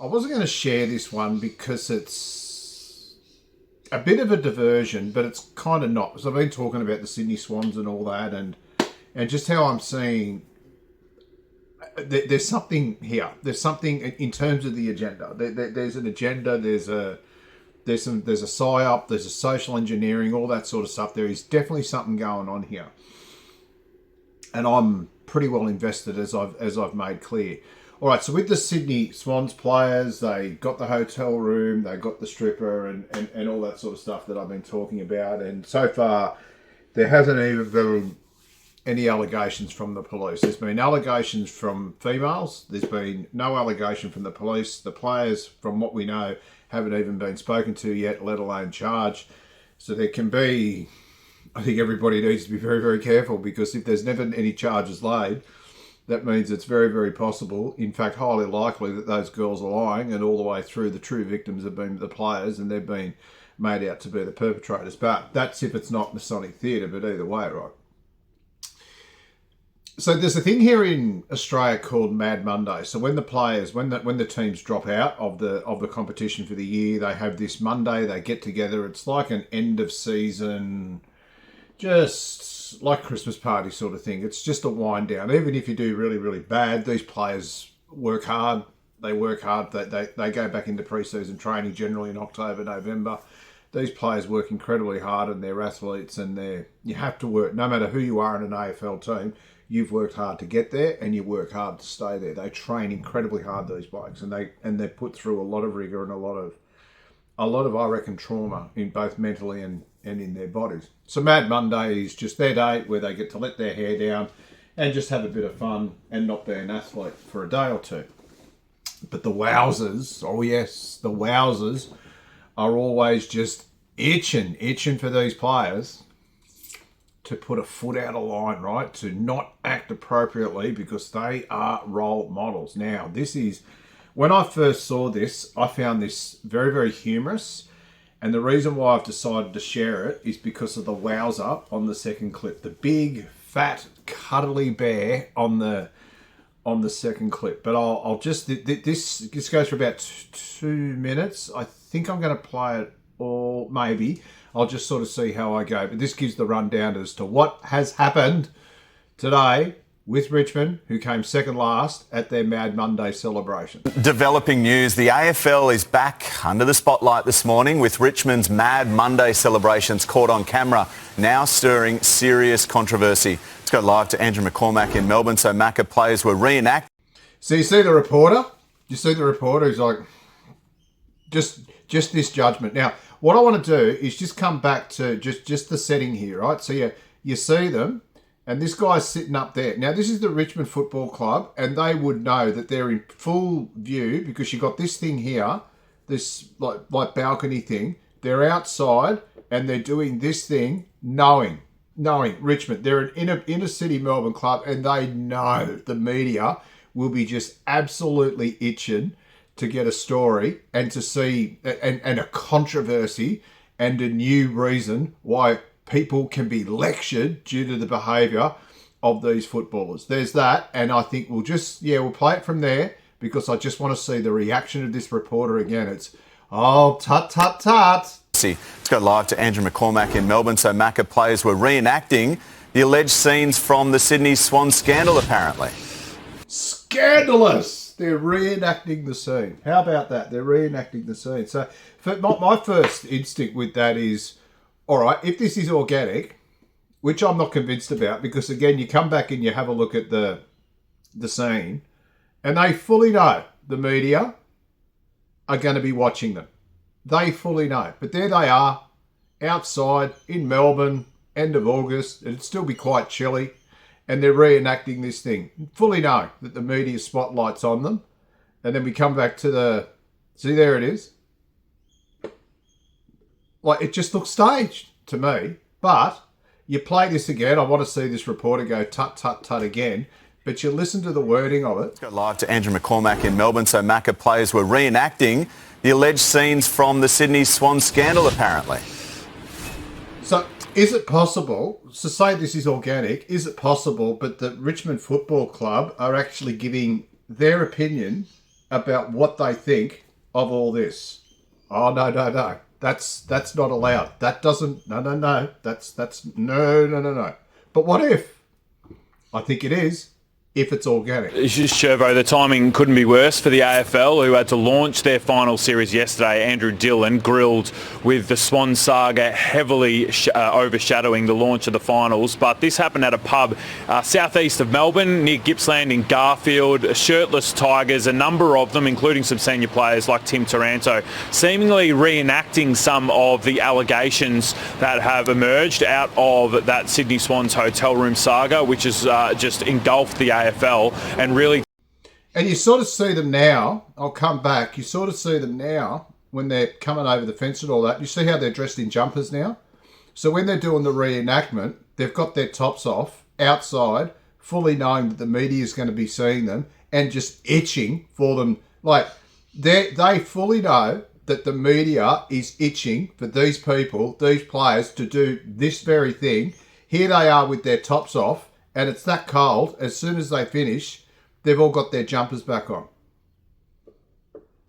I wasn't going to share this one because it's a bit of a diversion, but it's kind of not. So I've been talking about the Sydney Swans and all that, and just how I'm seeing there's something here. There's something in terms of the agenda. There's an agenda. There's a psyop. There's a social engineering, all that sort of stuff. There is definitely something going on here, and I'm pretty well invested, as I've made clear. All right, so with the Sydney Swans players, they got the hotel room, they got the stripper, and all that sort of stuff that I've been talking about. And so far, there hasn't even been any allegations from the police. There's been allegations from females. There's been no allegation from the police. The players, from what we know, haven't even been spoken to yet, let alone charged. So there can be, I think everybody needs to be very, very careful, because if there's never any charges laid, that means it's very, very possible, in fact, highly likely, that those girls are lying, and all the way through the true victims have been the players, and they've been made out to be the perpetrators. But that's if it's not Masonic theatre, but either way, right? So there's a thing here in Australia called Mad Monday. So when the players, when the teams drop out of the competition for the year, they have this Monday, they get together. It's like an end of season, just like Christmas party sort of thing. It's just a wind down. Even if you do really, really bad, these players work hard. They work hard. They go back into pre-season training generally in October, November. These players work incredibly hard, and they're athletes, and you have to work. No matter who you are in an AFL team, you've worked hard to get there, and you work hard to stay there. They train incredibly hard, these blokes, and they put through a lot of rigor and a lot of I reckon trauma, in both mentally and in their bodies. So Mad Monday is just their day where they get to let their hair down and just have a bit of fun and not be an athlete for a day or two. But the wowzers, oh yes, the wowzers are always just itching for these players to put a foot out of line, right? To not act appropriately, because they are role models. Now, this is, when I first saw this, I found this very, very humorous. And the reason why I've decided to share it is because of the wowzer on the second clip. The big, fat, cuddly bear on the second clip. But I'll just, this goes for about 2 minutes. I think I'm going to play it, or maybe I'll just sort of see how I go. But this gives the rundown as to what has happened today with Richmond, who came second last at their Mad Monday celebration. Developing news, the AFL is back under the spotlight this morning, with Richmond's Mad Monday celebrations caught on camera, now stirring serious controversy. Let's go live to Andrew McCormack in Melbourne. So Macca, players were reenacting. So you see the reporter? You see the reporter who's like, just this judgment. Now, what I want to do is just come back to just the setting here, right? So you see them, and this guy's sitting up there. Now, this is the Richmond Football Club, and they would know that they're in full view, because you got this thing here, this like balcony thing. They're outside, and they're doing this thing, knowing Richmond. They're an inner city Melbourne club, and they know the media will be just absolutely itching to get a story and to see and a controversy and a new reason why people can be lectured due to the behaviour of these footballers. There's that, and I think we'll play it from there, because I just want to see the reaction of this reporter again. It's, oh, tut. Let's go live to Andrew McCormack in Melbourne. So Macca, players were reenacting the alleged scenes from the Sydney Swans scandal, apparently. Scandalous! They're reenacting the scene. How about that? They're reenacting the scene. So my first instinct with that is, all right, if this is organic, which I'm not convinced about, because again, you come back and you have a look at the scene, and they fully know the media are going to be watching them. They fully know. But there they are, outside in Melbourne, end of August. It'd still be quite chilly. And they're reenacting this thing. Fully know that the media spotlight's on them. And then we come back to see, there it is. Like, it just looks staged to me. But you play this again. I want to see this reporter go tut again. But you listen to the wording of it. Let's go live to Andrew McCormack in Melbourne. So Macca, players were reenacting the alleged scenes from the Sydney Swans scandal, apparently. So is it possible, to say this is organic, is it possible, but the Richmond Football Club are actually giving their opinion about what they think of all this. Oh, no. That's not allowed. That doesn't, no. That's, no. But what if? I think it is. If it's organic. It's just Shervo, the timing couldn't be worse for the AFL, who had to launch their final series yesterday. Andrew Dillon grilled with the Swan saga heavily overshadowing the launch of the finals. But this happened at a pub southeast of Melbourne, near Gippsland in Garfield. Shirtless Tigers, a number of them, including some senior players like Tim Taranto, seemingly reenacting some of the allegations that have emerged out of that Sydney Swans hotel room saga, which has just engulfed the AFL and really... And you sort of see them now, I'll come back, you sort of see them now when they're coming over the fence and all that. You see how they're dressed in jumpers now? So when they're doing the reenactment, they've got their tops off outside, fully knowing that the media is going to be seeing them and just itching for them. Like, they fully know that the media is itching for these people, these players, to do this very thing. Here they are with their tops off, and it's that cold. As soon as they finish, they've all got their jumpers back on.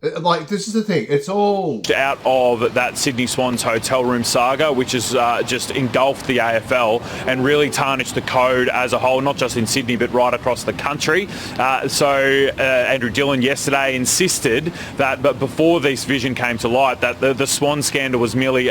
Like, this is the thing. It's all... out of that Sydney Swans hotel room saga, which has just engulfed the AFL and really tarnished the code as a whole, not just in Sydney, but right across the country. So Andrew Dillon yesterday insisted that, but before this vision came to light, that the Swan scandal was merely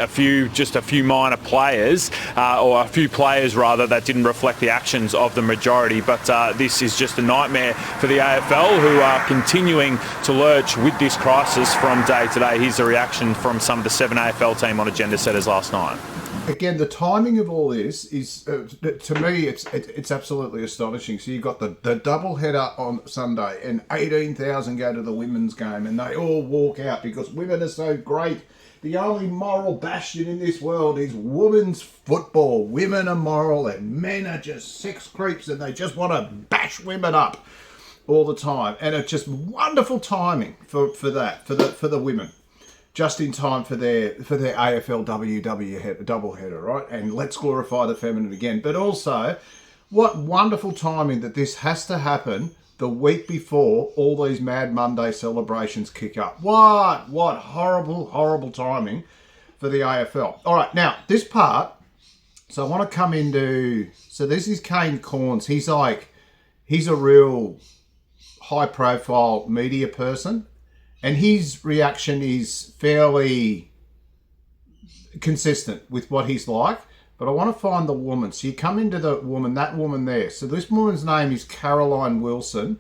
just a few minor players, or a few players rather, that didn't reflect the actions of the majority. But this is just a nightmare for the AFL, who are continuing to lurch with this crisis from day to day. Here's the reaction from some of the 7 AFL team on agenda setters last night. Again, the timing of all this is, to me, it's absolutely astonishing. So you've got the double header on Sunday, and 18,000 go to the women's game, and they all walk out because women are so great. The only moral bastion in this world is women's football. Women are moral, and men are just sex creeps, and they just want to bash women up all the time. And it's just wonderful timing for the women, just in time for their AFLW double header, right? And let's glorify the feminine again. But also, what wonderful timing that this has to happen the week before all these Mad Monday celebrations kick up. What horrible timing for the AFL. All right, now this part. So I want to come into. So this is Kane Corns. He's a real high-profile media person, and his reaction is fairly consistent with what he's like. But I want to find the woman. So you come into that woman there. So this woman's name is Caroline Wilson,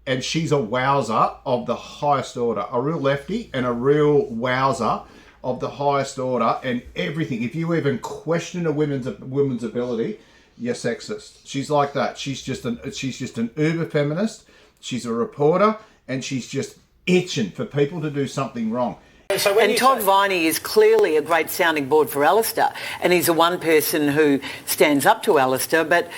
and she's a wowser of the highest order, a real lefty and a real wowser of the highest order, and everything. If you even question a woman's ability, you're sexist. She's like that. She's just an uber feminist. She's a reporter, and she's just itching for people to do something wrong. And Todd Viney is clearly a great sounding board for Alistair, and he's the one person who stands up to Alistair, but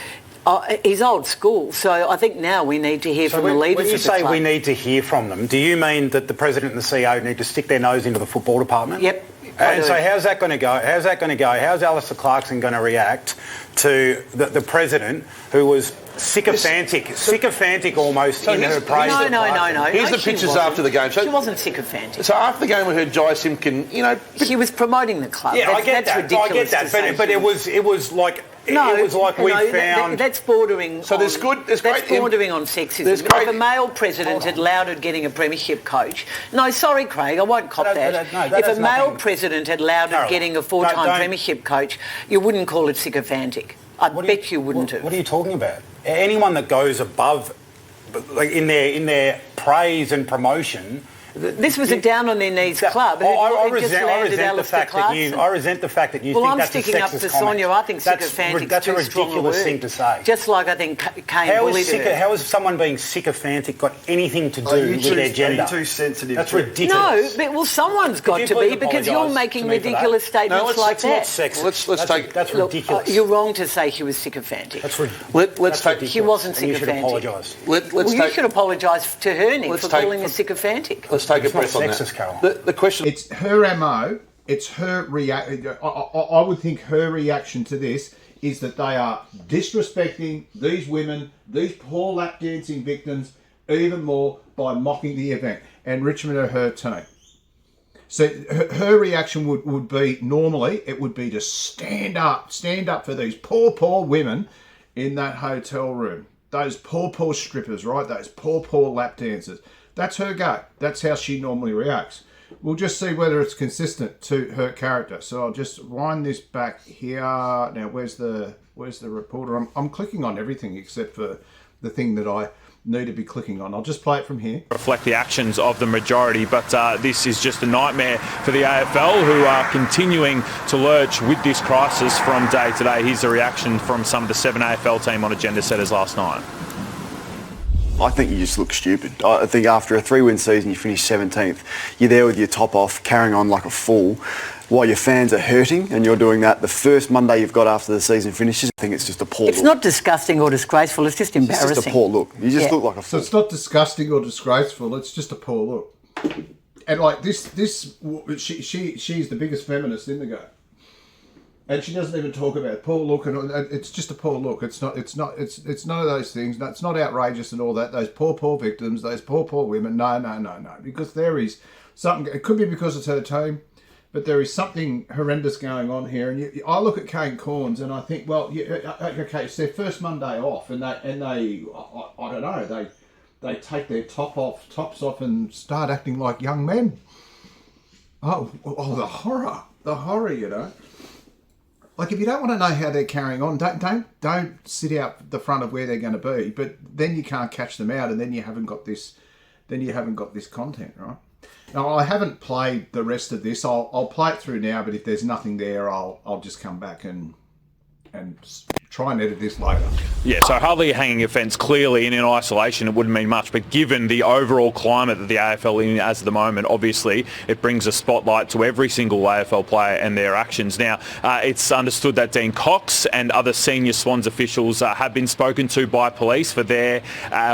he's old school, so I think now we need to hear from the leaders of the club. When you say we need to hear from them, do you mean that the president and the CEO need to stick their nose into the football department? Yep. And so how's that going to go? How's Alistair Clarkson going to react to the president, who was sycophantic almost in her praise? No. Here's the pictures after the game. So she wasn't sycophantic. So after the game, we heard Jai Simpkin, she was promoting the club. Yeah, I get that's that. Ridiculous. I get that. But it was like... No, it was like we found... That's bordering so there's bordering on sexism. If a male president had lauded getting a premiership coach... No, sorry, Craig, I won't cop that. If a male president had lauded getting a four-time premiership coach, you wouldn't call it sycophantic. I bet you wouldn't have. What are you talking about? Anyone that goes above, like in their praise and promotion... This was a down-on-their-knees club. I resent the fact that you think that's a sexist comment. Well, I'm sticking up for Sonia. I think sycophantic that's a ridiculous thing to say. Just like I think Kane bullied her. How has someone being sycophantic got anything to do with their gender? Are you too sensitive? That's ridiculous. No, but someone's got to be, because you're making ridiculous statements like that. It's not sexist. That's ridiculous. You're wrong to say she was sycophantic. She wasn't sycophantic. You should apologise to her, Nick, for calling her sycophantic. Let's take a breath on that. The question... It's her MO. It's her reaction. I would think her reaction to this is that they are disrespecting these women, these poor lap dancing victims, even more by mocking the event. And Richmond are her team. So her reaction would be, normally, it would be to stand up for these poor women in that hotel room. Those poor strippers, right? Those poor lap dancers. That's her go. That's how she normally reacts. We'll just see whether it's consistent to her character. So I'll just wind this back here. Now, where's the reporter? I'm clicking on everything except for the thing that I need to be clicking on. I'll just play it from here. Reflect the actions of the majority, but this is just a nightmare for the AFL, who are continuing to lurch with this crisis from day to day. Here's the reaction from some of the 7 AFL team on agenda setters last night. I think you just look stupid. I think after a 3-win season, you finish 17th. You're there with your top off, carrying on like a fool, while your fans are hurting, and you're doing that the first Monday you've got after the season finishes. I think it's just a poor look. It's not disgusting or disgraceful, it's just embarrassing. It's just a poor look. You just look like a fool. So it's not disgusting or disgraceful, it's just a poor look. And like this she's the biggest feminist in the game. And she doesn't even talk about poor look, and it's just a poor look. It's none of those things. It's not outrageous and all that. Those poor victims, those poor women. No. Because there is something. It could be because it's her team, but there is something horrendous going on here. And I look at Kane Corns and I think, well, okay, it's their first Monday off, and they I don't know, they take their tops off and start acting like young men. Oh, the horror, you know. Like, if you don't want to know how they're carrying on, don't sit out the front of where they're going to be. But then you can't catch them out, and then you haven't got this content, right? Now, I haven't played the rest of this. I'll play it through now. But if there's nothing there, I'll just come back and try and edit this later. Yeah, so hardly a hanging offence. Clearly, and in isolation, it wouldn't mean much. But given the overall climate that the AFL is in as of the moment, obviously, it brings a spotlight to every single AFL player and their actions. Now, it's understood that Dean Cox and other senior Swans officials have been spoken to by police for their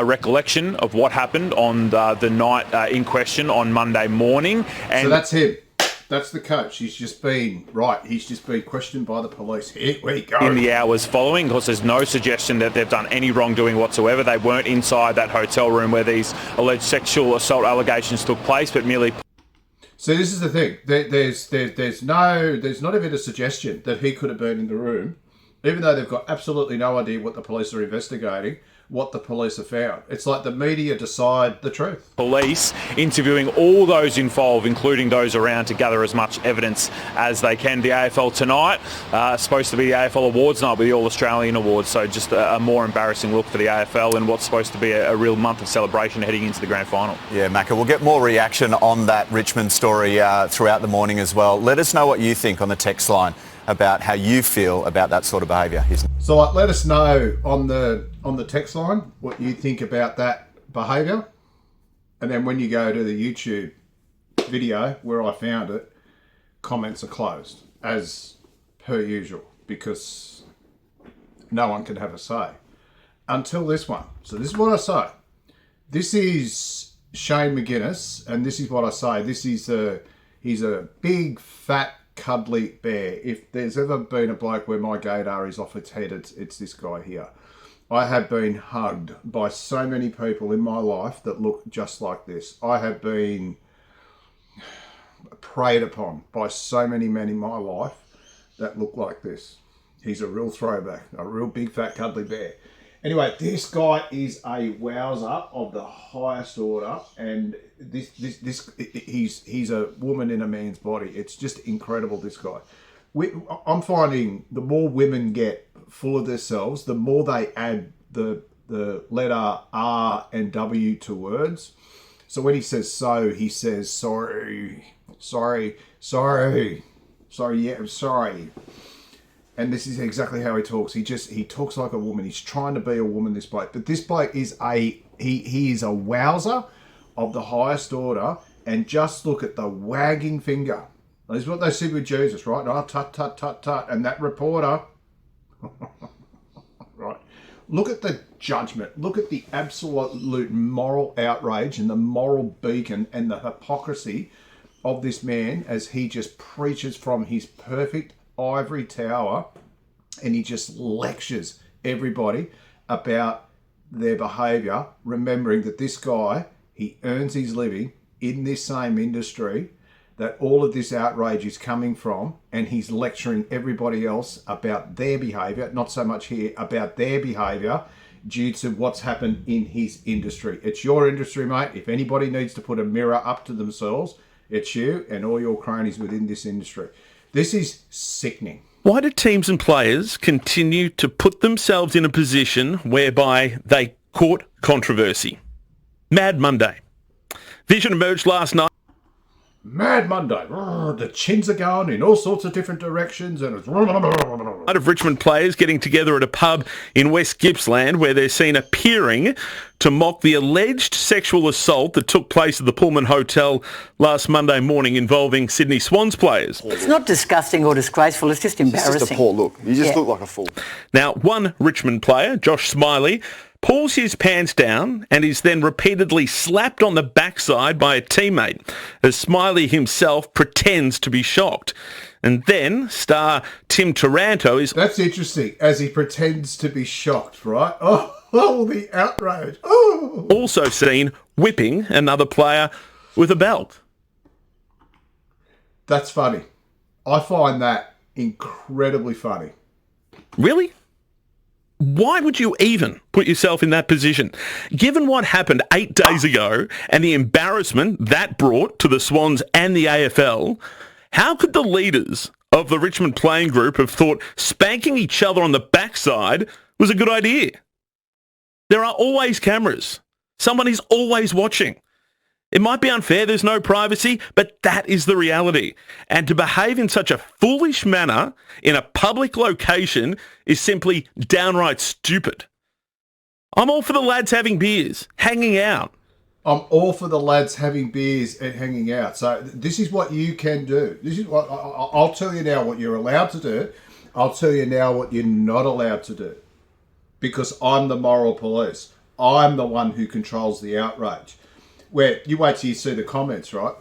recollection of what happened on the night in question on Monday morning. And so that's him. That's the coach. He's just been questioned by the police. Here we go. In the hours following, because there's no suggestion that they've done any wrongdoing whatsoever. They weren't inside that hotel room where these alleged sexual assault allegations took place, but merely... So this is the thing. There's not even a suggestion that he could have been in the room, even though they've got absolutely no idea what the police are investigating, what the police have found. It's like the media decide the truth. Police interviewing all those involved, including those around, to gather as much evidence as they can. The AFL tonight, supposed to be the AFL Awards night with the All-Australian Awards, so just a more embarrassing look for the AFL and what's supposed to be a real month of celebration heading into the grand final. Yeah, Macca, we'll get more reaction on that Richmond story throughout the morning as well. Let us know what you think on the text line about how you feel about that sort of behaviour. So let us know on the text line what you think about that behaviour, and then when you go to the YouTube video where I found it, comments are closed as per usual, because no one can have a say until this one. So this is what I say. This is Shane McGuinness, and this is what I say. He's a big fat cuddly bear. If there's ever been a bloke where my gaydar is off its head, it's this guy here. I have been hugged by so many people in my life that look just like this. I have been preyed upon by so many men in my life that look like this. He's a real throwback, a real big fat cuddly bear. Anyway, this guy is a wowser of the highest order, and he's a woman in a man's body. It's just incredible, this guy. I'm finding the more women get full of themselves, the more they add the letter R and W to words. So when he says so, he says sorry, yeah, I'm sorry. And this is exactly how he talks. He talks like a woman. He's trying to be a woman, this bloke. But this bloke is he is a wowser of the highest order. And just look at the wagging finger. This is what they said with Jesus, right? Oh, tut, tut, tut, tut. And that reporter, right? Look at the judgment. Look at the absolute moral outrage and the moral beacon and the hypocrisy of this man as he just preaches from his perfect ivory tower, and he just lectures everybody about their behaviour, remembering that this guy, he earns his living in this same industry, that all of this outrage is coming from, and he's lecturing everybody else about their behaviour, not so much here, about their behaviour due to what's happened in his industry. It's your industry, mate. If anybody needs to put a mirror up to themselves, it's you and all your cronies within this industry. This is sickening. Why do teams and players continue to put themselves in a position whereby they court controversy? Mad Monday. Vision emerged last night. Mad Monday. The chins are going in all sorts of different directions, and it's Of Richmond players getting together at a pub in West Gippsland where they're seen appearing to mock the alleged sexual assault that took place at the Pullman Hotel last Monday morning involving Sydney Swans players. It's not disgusting or disgraceful, it's just embarrassing. It's just a poor look. You just look like a fool. Now, one Richmond player, Josh Smiley, pulls his pants down and is then repeatedly slapped on the backside by a teammate as Smiley himself pretends to be shocked. And then star Tim Taranto is... That's interesting, as he pretends to be shocked, right? Oh, the outrage. Oh. Also seen whipping another player with a belt. That's funny. I find that incredibly funny. Really? Why would you even put yourself in that position? Given what happened 8 days ago and the embarrassment that brought to the Swans and the AFL, how could the leaders of the Richmond playing group have thought spanking each other on the backside was a good idea? There are always cameras. Someone is always watching. It might be unfair, there's no privacy, but that is the reality. And to behave in such a foolish manner in a public location is simply downright stupid. I'm all for the lads having beers, hanging out. I'm all for the lads having beers and hanging out. So this is what you can do. This is what I'll tell you now what you're allowed to do. I'll tell you now what you're not allowed to do. Because I'm the moral police. I'm the one who controls the outrage. Where you wait till you see the comments, right?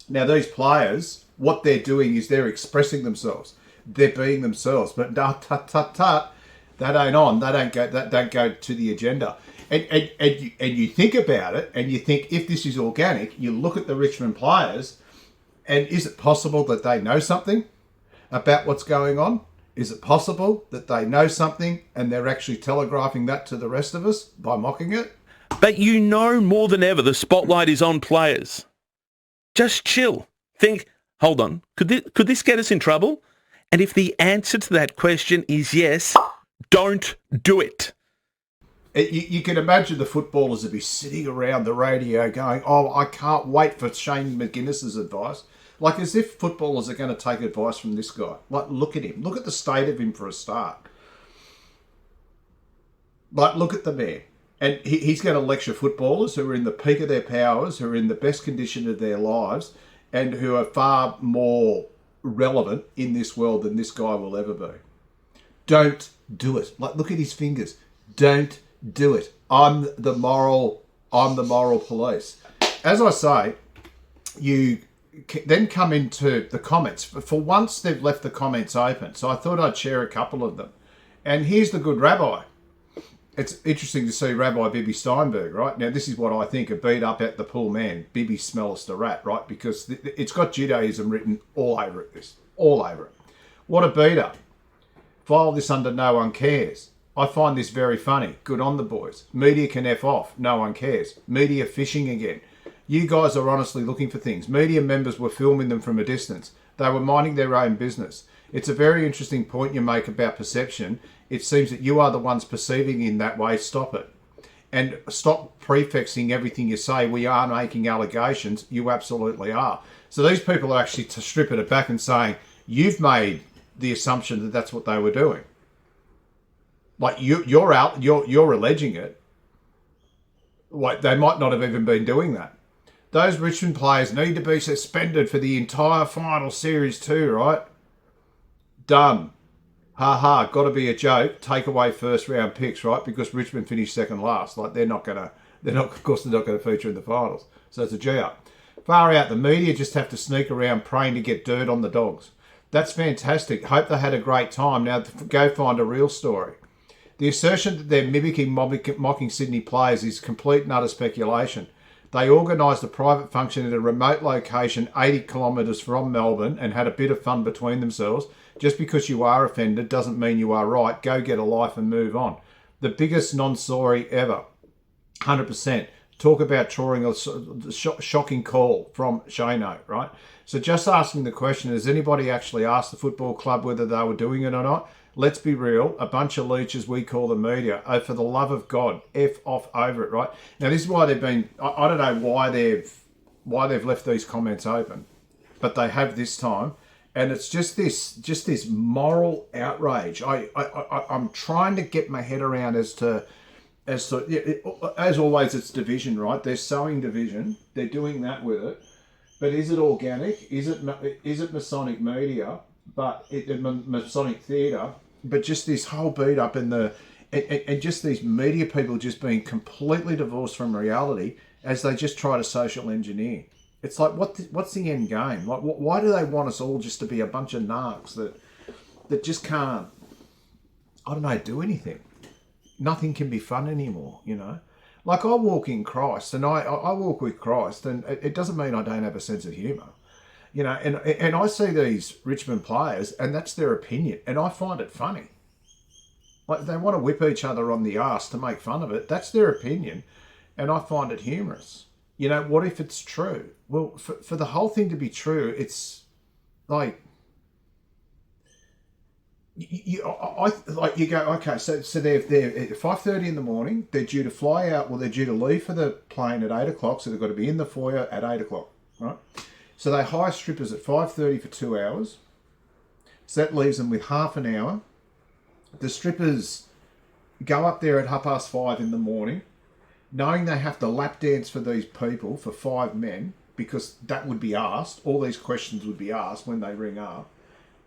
Now, these players, what they're doing is they're expressing themselves. They're being themselves. But that ain't on. That don't go to the agenda. And you think about it, and you think, if this is organic, you look at the Richmond players, and is it possible that they know something about what's going on? Is it possible that they know something and they're actually telegraphing that to the rest of us by mocking it? But you know more than ever the spotlight is on players. Just chill. Think, hold on, could this get us in trouble? And if the answer to that question is yes, don't do it. You can imagine the footballers would be sitting around the radio going, oh, I can't wait for Shane McGuinness's advice. Like, as if footballers are going to take advice from this guy. Like, look at him. Look at the state of him for a start. Like, look at the man. And he's going to lecture footballers who are in the peak of their powers, who are in the best condition of their lives, and who are far more relevant in this world than this guy will ever be. Don't do it. Like, look at his fingers. Don't do it. I'm the moral police. As I say, you then come into the comments. For once, they've left the comments open, so I thought I'd share a couple of them. And here's the good rabbi. It's interesting to see Rabbi Bibi Steinberg, right? Now, this is what I think, a beat up at the pool man, Bibi smellest a rat, right? Because it's got Judaism written all over it, all over it. What a beat up. File this under no one cares. I find this very funny. Good on the boys. Media can F off. No one cares. Media fishing again. You guys are honestly looking for things. Media members were filming them from a distance. They were minding their own business. It's a very interesting point you make about perception. It seems that you are the ones perceiving in that way. Stop it. And stop prefixing everything you say. We are making allegations. You absolutely are. So these people are actually stripping it back and saying, you've made the assumption that that's what they were doing. Like, you're alleging it. Like, they might not have even been doing that. Those Richmond players need to be suspended for the entire final series too, right? Done. Ha, got to be a joke. Take away first round picks, right? Because Richmond finished second last. Like, of course they're not going to feature in the finals. So it's a G up. Far out, the media just have to sneak around praying to get dirt on the Dogs. That's fantastic. Hope they had a great time. Now go find a real story. The assertion that they're mocking Sydney players is complete and utter speculation. They organised a private function in a remote location 80 kilometres from Melbourne and had a bit of fun between themselves. Just because you are offended doesn't mean you are right. Go get a life and move on. The biggest non-sorry ever. 100%. Talk about drawing a shocking call from Shano, right? So just asking the question, has anybody actually asked the football club whether they were doing it or not? Let's be real. A bunch of leeches we call the media. Oh, for the love of God, F off over it, right? Now, this is why they've been... I don't know why they've left these comments open, but they have this time. And it's just this moral outrage. I'm trying to get my head around as always, it's division, right? They're sowing division. They're doing that with it. But is it organic? Is it Masonic media? But Masonic theatre? But just this whole beat up and just these media people just being completely divorced from reality as they just try to social engineer. It's like, what's the end game? Like, why do they want us all just to be a bunch of narcs that just can't, I don't know, do anything? Nothing can be fun anymore, you know? Like, I walk in Christ, and I walk with Christ, and it doesn't mean I don't have a sense of humour. You know, and I see these Richmond players, and that's their opinion, and I find it funny. Like, they want to whip each other on the arse to make fun of it. That's their opinion, and I find it humorous. You know, what if it's true? Well, for the whole thing to be true, it's like... You go, okay, so they're at 5:30 in the morning, they're due to fly out, well, they're due to leave for the plane at 8 o'clock, so they've got to be in the foyer at 8 o'clock, right? So they hire strippers at 5:30 for 2 hours, so that leaves them with half an hour. The strippers go up there at 5:30 in the morning, knowing they have to lap dance for these people, for 5 men, because that would be asked, all these questions would be asked when they ring up.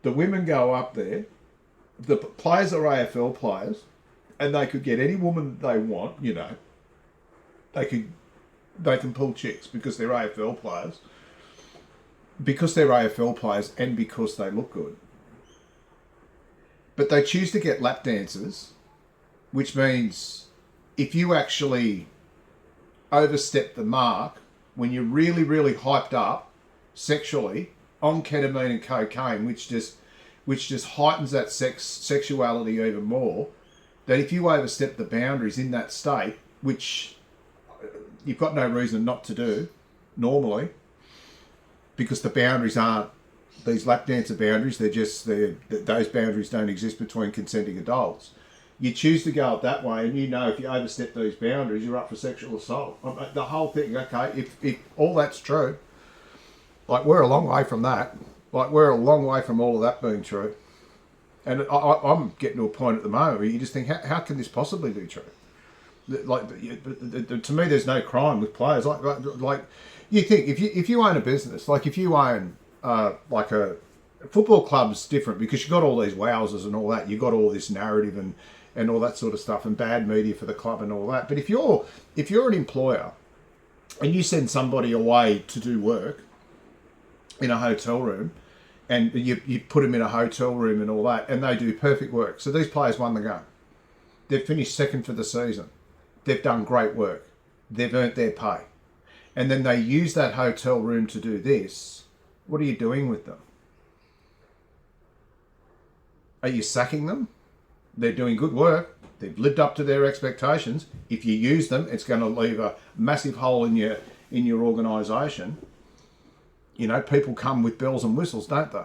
The women go up there. The players are AFL players, and they could get any woman they want, you know. They can pull chicks because they're AFL players. Because they're AFL players and because they look good. But they choose to get lap dancers, which means if you actually overstep the mark, when you're really, really hyped up sexually on ketamine and cocaine, which just heightens that sexuality even more, that if you overstep the boundaries in that state, which you've got no reason not to do normally, because the boundaries aren't these lap dancer boundaries, those boundaries don't exist between consenting adults. You choose to go up that way, and you know if you overstep these boundaries, you're up for sexual assault. The whole thing, okay, if all that's true, like, we're a long way from that. Like, we're a long way from all of that being true. And I'm getting to a point at the moment where you just think, how can this possibly be true? Like, to me, there's no crime with players. Like you think, if you own a business, like if you own like a football club's different because you've got all these wowzers and all that. You've got all this narrative and all that sort of stuff and bad media for the club and all that. But if you're an employer and you send somebody away to do work in a hotel room, and you put them in a hotel room and all that, and they do perfect work. So these players won the game. They've finished second for the season. They've done great work. They've earned their pay. And then they use that hotel room to do this. What are you doing with them? Are you sacking them? They're doing good work. They've lived up to their expectations. If you use them, it's going to leave a massive hole in your organisation. You know, people come with bells and whistles, don't they?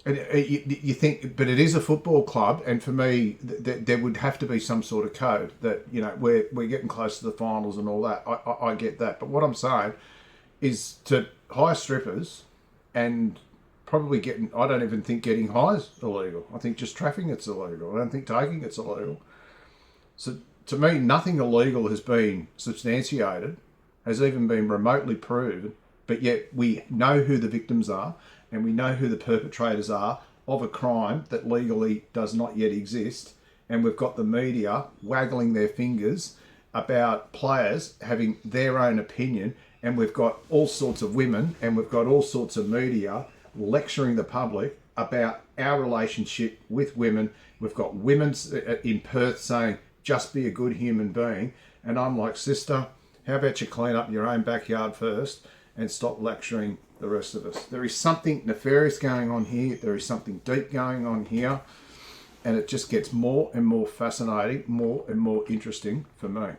And you think, but it is a football club, and for me, there would have to be some sort of code that, you know, we're getting close to the finals and all that. I get that. But what I'm saying is to hire strippers and probably I don't even think getting high is illegal. I think just trafficking it's illegal. I don't think taking it's illegal. So to me, nothing illegal has been substantiated, has even been remotely proven, but yet we know who the victims are and we know who the perpetrators are of a crime that legally does not yet exist, and we've got the media waggling their fingers about players having their own opinion, and we've got all sorts of women and we've got all sorts of media lecturing the public about our relationship with women. We've got women in Perth saying, just be a good human being. And I'm like, sister, how about you clean up your own backyard first and stop lecturing the rest of us? There is something nefarious going on here. There is something deep going on here. And it just gets more and more fascinating, more and more interesting for me.